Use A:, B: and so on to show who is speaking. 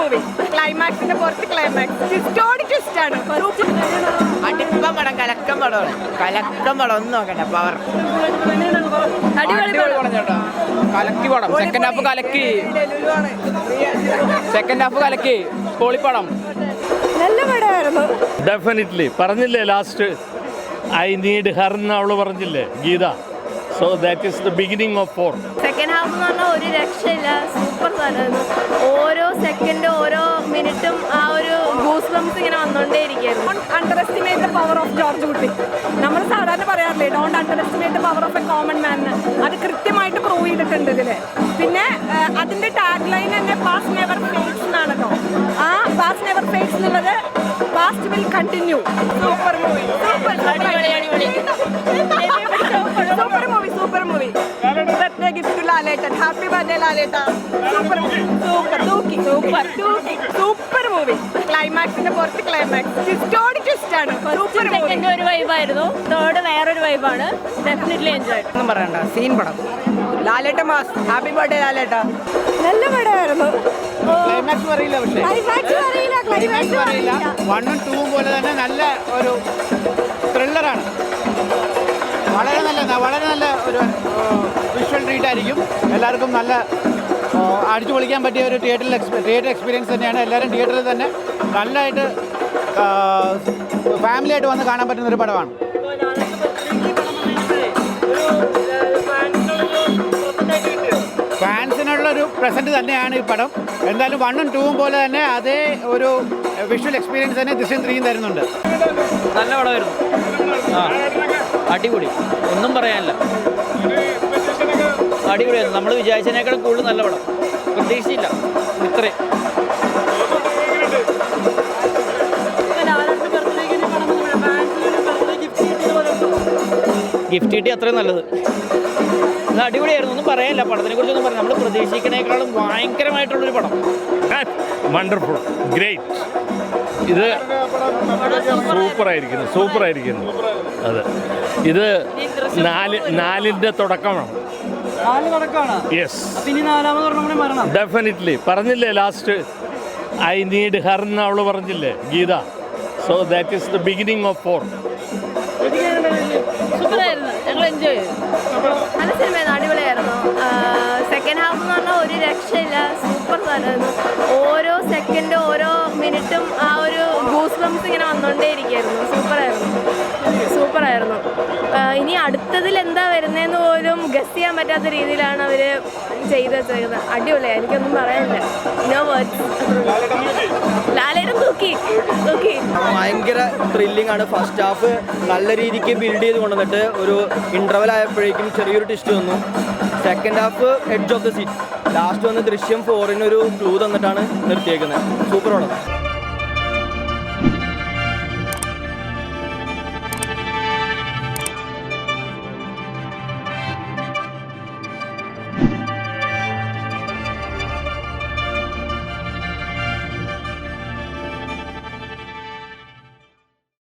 A: Movie. ക്ലൈമാക്സിന്റെ പുറത്ത് climax ട്വിസ്റ്റോട് twist ആണ്.
B: അടിപ്പം പടം, കലക്കം പടമാണ്. കലക്കം പടം ഒന്നും നോക്കണ്ട, പവർ.
C: കലക്കി പടം. സെക്കൻഡ് ഹാഫ് കലക്കി. സെക്കൻഡ് ഹാഫ് കലക്കി. പൊളിപ്പടം.
A: നല്ല പടമായിരുന്നു.
D: ഡെഫിനറ്റ്ലി പറഞ്ഞില്ലേ ലാസ്റ്റ് ഐ നീഡ് ഹർ എന്ന് അവള് പറഞ്ഞില്ലേ Geetha. So that is the beginning of 4.
E: Second half എന്ന് പറഞ്ഞാൽ ഒരു രക്ഷയില്ല, സൂപ്പർ സാധനമായിരുന്നു. ഓരോ സെക്കൻഡും ഓരോ മിനിറ്റും ആ ഒരു ഗൂസ് ബംസ് ഇങ്ങനെ വന്നുകൊണ്ടേയിരിക്കുകയായിരുന്നു.
A: Underestimate the power of Georgekutty. നമ്മൾ സാധാരണ പറയാറില്ലേ don't underestimate the power of a common man. അത് കൃത്യമായിട്ട് പ്രൂവ് ചെയ്തിട്ടുണ്ട് ഇതില്. പിന്നെ അതിന്റെ ടാഗ് ലൈൻ തന്നെ പാസ്റ്റ് നെവർ ഫേഡ്സ് എന്നാണല്ലോ. ആ പാസ്റ്റ് നെവർ ഫേഡ്സ് എന്നുള്ളത് past will continue. Super movie, super movie, super movie. Birthday gift to Lalettan. Happy birthday Laletta. Super super തൂക്കി സൂപ്പർ തൂക്കി സൂപ്പർ മൂവി. ക്ലൈമാക്സിന്റെ പുറത്ത് ക്ലൈമാക്സ് ട്വിസ്റ്റോട് ട്വിസ്റ്റ് ആണ്. Super movie.
E: സെക്കൻഡ് ഒരു വൈബായിരുന്നു, തേർഡ് വേറൊരു വൈബാണ്. Definitely enjoy.
B: ഒന്നും പറയണ്ട, സീൻ പടം. ലാലേട്ട മാസ്. ഹാപ്പി ബർത്ത്ഡേ ലാലേട്ട.
A: നല്ല പടമായിരുന്നു.
C: ക്ലൈമാക്സ് അറിയില്ല, പക്ഷേ
A: ക്ലൈമാക്സ് അറിയില്ല. ക്ലൈമാക്സ് അറിയില്ല.
C: 1ഉം 2ഉം പോലെ തന്നെ നല്ല ഒരു ത്രില്ലറാണ്. വളരെ നല്ല ഒരു വിഷ്വൽ ട്രീറ്റ് ആയിരിക്കും. എല്ലാവർക്കും നല്ല അടിച്ചു പൊളിക്കാൻ പറ്റിയ ഒരു തിയേറ്റർ എക്സ്പീരിയൻസ് തന്നെയാണ്. എല്ലാവരും തിയേറ്ററിൽ തന്നെ നല്ലതായിട്ട് ഫാമിലിയായിട്ട് വന്ന് കാണാൻ പറ്റുന്ന ഒരു പടമാണ്. ഫാൻസിനുള്ളൊരു പ്രസൻറ്റ് തന്നെയാണ് ഈ പടം. എന്തായാലും 1ഉം 2ഉം പോലെ തന്നെ അതേ ഒരു വിഷ്വൽ എക്സ്പീരിയൻസ് തന്നെ ദൃശ്യം 3 തരുന്നുണ്ട്.
F: നല്ല പടമായിരുന്നു. അടിപൊളി, ഒന്നും പറയാനില്ല. അടിപൊളിയായിരുന്നു. നമ്മൾ വിചാരിച്ചതിനേക്കാളും കൂടുതൽ നല്ല പടം. പ്രതീക്ഷിച്ചില്ല ഇത്രയും. ഗിഫ്റ്റ് കിട്ടി, അത്രയും നല്ലത്. അത് അടിപൊളിയായിരുന്നു, ഒന്നും പറയാനില്ല. പടത്തിനെ കുറിച്ചൊന്നും പറയാം. നമ്മൾ പ്രതീക്ഷിക്കുന്നതിനേക്കാളും ഭയങ്കരമായിട്ടുള്ളൊരു പടം.
D: Wonderful, great. ഇത് സൂപ്പറായിരിക്കുന്നു. അതെ, ഇത് 4ന്റെ തുടക്കമാണ്. യെസ്, ഡെഫിനറ്റ്ലി പറഞ്ഞില്ലേ ലാസ്റ്റ് ഐ നീഡ് ഹർ എന്ന് അവള് പറഞ്ഞില്ലേ Geetha. So that is the beginning of 4.
E: സൂപ്പറായിരുന്നു, ഞങ്ങൾ എൻജോയ് ചെയ്തു. നല്ല സിനിമയായിരുന്നു, അടിപൊളിയായിരുന്നു. സെക്കൻഡ് ഹാഫ് എന്ന് പറഞ്ഞാൽ ഒരു രക്ഷയില്ല, സൂപ്പർ സാധനമായിരുന്നു. ഓരോ സെക്കൻഡും ഓരോ മിനിറ്റും ആ ഒരു ഗൂസ് ബംസ് ഇങ്ങനെ വന്നുകൊണ്ടേയിരിക്കുകയായിരുന്നു. സൂപ്പറായിരുന്നു. ഇനി അടുത്തതിൽ എന്താ വരുന്നതെന്ന് പോലും ഗസ് ചെയ്യാൻ പറ്റാത്ത രീതിയിലാണ് അവർ ചെയ്ത് വെച്ചേക്കുന്നത്. അടിപൊളിയാണ്, എനിക്കൊന്നും പറയാനില്ല. No words. ലാലേട്ടൻ തൂക്കി.
B: ഭയങ്കര ത്രില്ലിംഗ് ആണ്. ഫസ്റ്റ് ഹാഫ് നല്ല രീതിക്ക് ബിൽഡ് ചെയ്ത് കൊണ്ടുവന്നിട്ട് ഒരു ഇൻ്റർവൽ ആയപ്പോഴേക്കും ചെറിയൊരു ട്വിസ്റ്റ് വന്നു. Second half edge of the seat. Last വന്ന് ദൃശ്യം 4-ന് ഒരു ക്ലൂ തന്നിട്ടാണ് നിർത്തിയേക്കുന്നത്. സൂപ്പർ പടം.